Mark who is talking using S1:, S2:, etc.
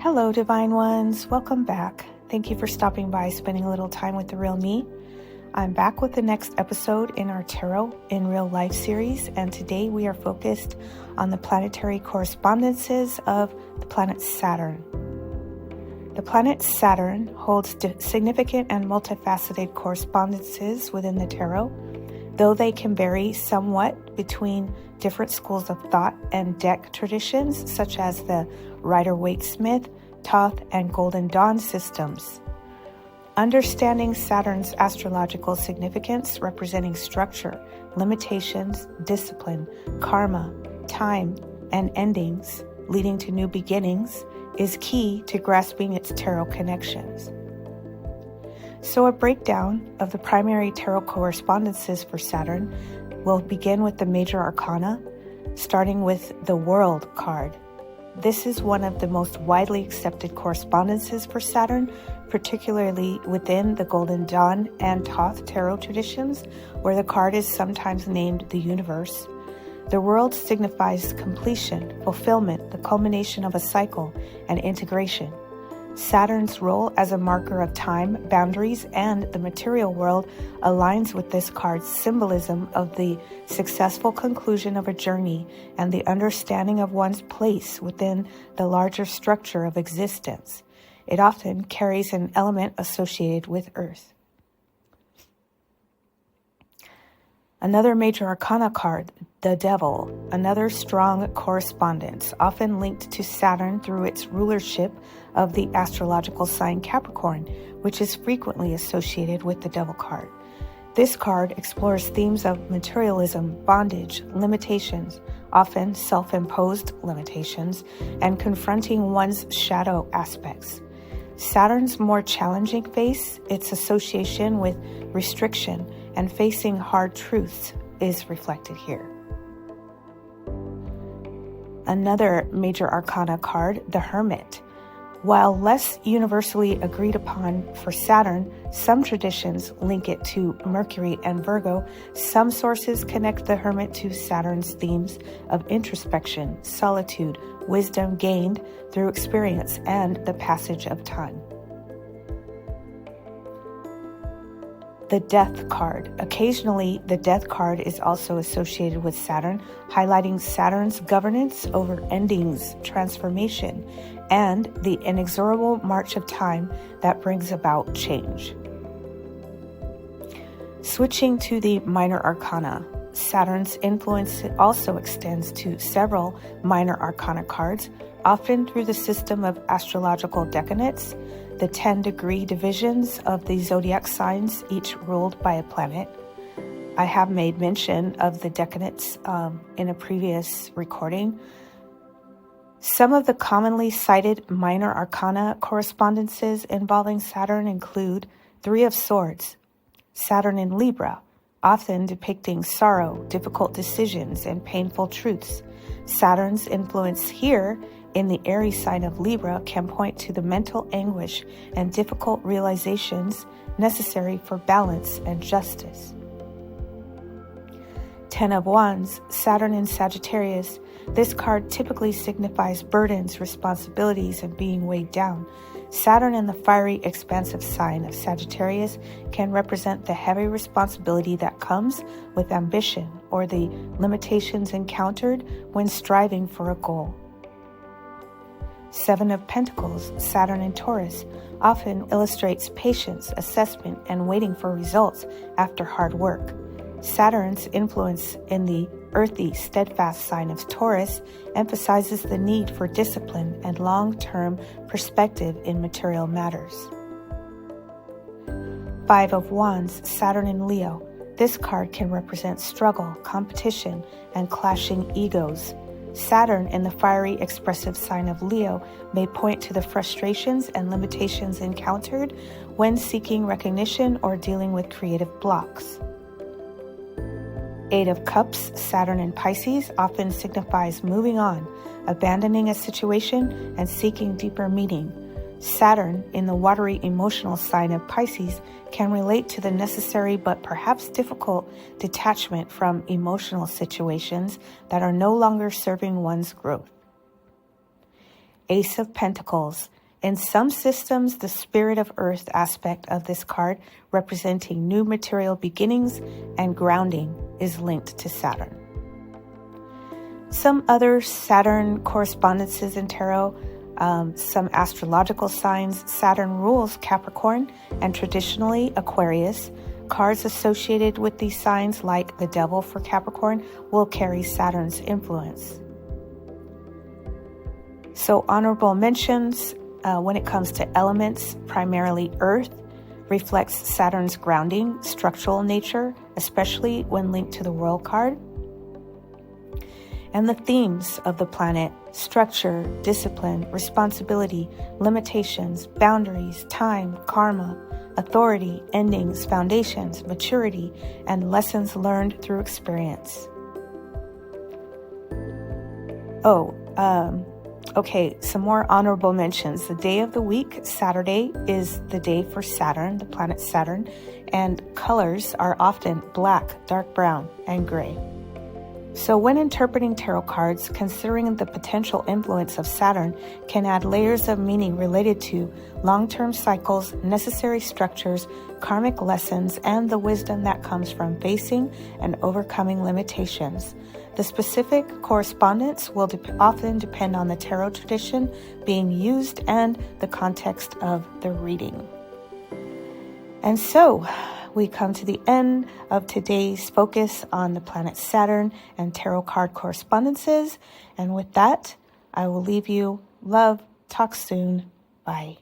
S1: Hello, Divine Ones. Welcome back. Thank you for stopping by, spending a little time with the real me. I'm back with the next episode in our Tarot in Real Life series, and today we are focused on the planetary correspondences of the planet Saturn. The planet Saturn holds significant and multifaceted correspondences within the tarot, though they can vary somewhat between different schools of thought and deck traditions, such as the Rider-Waite-Smith, Thoth, and Golden Dawn systems. Understanding Saturn's astrological significance, representing structure, limitations, discipline, karma, time, and endings, leading to new beginnings, is key to grasping its tarot connections. So a breakdown of the primary tarot correspondences for Saturn will begin with the major arcana, starting with the World card. This is one of the most widely accepted correspondences for Saturn, particularly within the Golden Dawn and Thoth tarot traditions, where the card is sometimes named the universe. The World signifies completion, fulfillment, the culmination of a cycle, and integration. Saturn's role as a marker of time, boundaries, and the material world aligns with this card's symbolism of the successful conclusion of a journey and the understanding of one's place within the larger structure of existence. It often carries an element associated with Earth. Another major arcana card, the Devil, another strong correspondence, often linked to Saturn through its rulership of the astrological sign Capricorn, which is frequently associated with the Devil card. This card explores themes of materialism, bondage, limitations, often self-imposed limitations, and confronting one's shadow aspects. Saturn's more challenging face, its association with restriction and facing hard truths, is reflected here. Another major arcana card, the Hermit. While less universally agreed upon for Saturn, some traditions link it to Mercury and Virgo. Some sources connect the Hermit to Saturn's themes of introspection, solitude, wisdom gained through experience, and the passage of time. The Death card. Occasionally, the Death card is also associated with Saturn, highlighting Saturn's governance over endings, transformation, and the inexorable march of time that brings about change. Switching to the minor arcana, Saturn's influence also extends to several minor arcana cards, often through the system of astrological decanates, the 10-degree divisions of the zodiac signs, each ruled by a planet. I have made mention of the decanates in a previous recording. Some of the commonly cited minor arcana correspondences involving Saturn include Three of Swords, Saturn in Libra, often depicting sorrow, difficult decisions, and painful truths. Saturn's influence here in the Aries sign of Libra can point to the mental anguish and difficult realizations necessary for balance and justice. 10 of Wands, Saturn in Sagittarius. This card typically signifies burdens, responsibilities, and being weighed down. Saturn in the fiery, expansive sign of Sagittarius can represent the heavy responsibility that comes with ambition or the limitations encountered when striving for a goal. 7 of Pentacles, Saturn in Taurus, often illustrates patience, assessment, and waiting for results after hard work. Saturn's influence in the earthy, steadfast sign of Taurus emphasizes the need for discipline and long-term perspective in material matters. 5 of Wands, Saturn in Leo. This card can represent struggle, competition, and clashing egos. Saturn in the fiery, expressive sign of Leo may point to the frustrations and limitations encountered when seeking recognition or dealing with creative blocks. 8 of Cups, Saturn in Pisces, often signifies moving on, abandoning a situation, and seeking deeper meaning. Saturn in the watery, emotional sign of Pisces can relate to the necessary but perhaps difficult detachment from emotional situations that are no longer serving one's growth. Ace of Pentacles. In some systems, the spirit of earth aspect of this card, representing new material beginnings and grounding, is linked to Saturn. Some other Saturn correspondences in tarot, some astrological signs. Saturn rules Capricorn and traditionally Aquarius. Cards associated with these signs, like the Devil for Capricorn, will carry Saturn's influence. So honorable mentions, when it comes to elements, primarily Earth, reflects Saturn's grounding, structural nature, especially when linked to the World card. And the themes of the planet: structure, discipline, responsibility, limitations, boundaries, time, karma, authority, endings, foundations, maturity, and lessons learned through experience. Okay, some more honorable mentions. The day of the week, Saturday, is the day for Saturn, the planet Saturn, and colors are often black, dark brown, and gray. So when interpreting tarot cards, considering the potential influence of Saturn can add layers of meaning related to long-term cycles, necessary structures, karmic lessons, and the wisdom that comes from facing and overcoming limitations. The specific correspondence will often depend on the tarot tradition being used and the context of the reading. And so we come to the end of today's focus on the planet Saturn and tarot card correspondences. And with that, I will leave you. Love. Talk soon. Bye.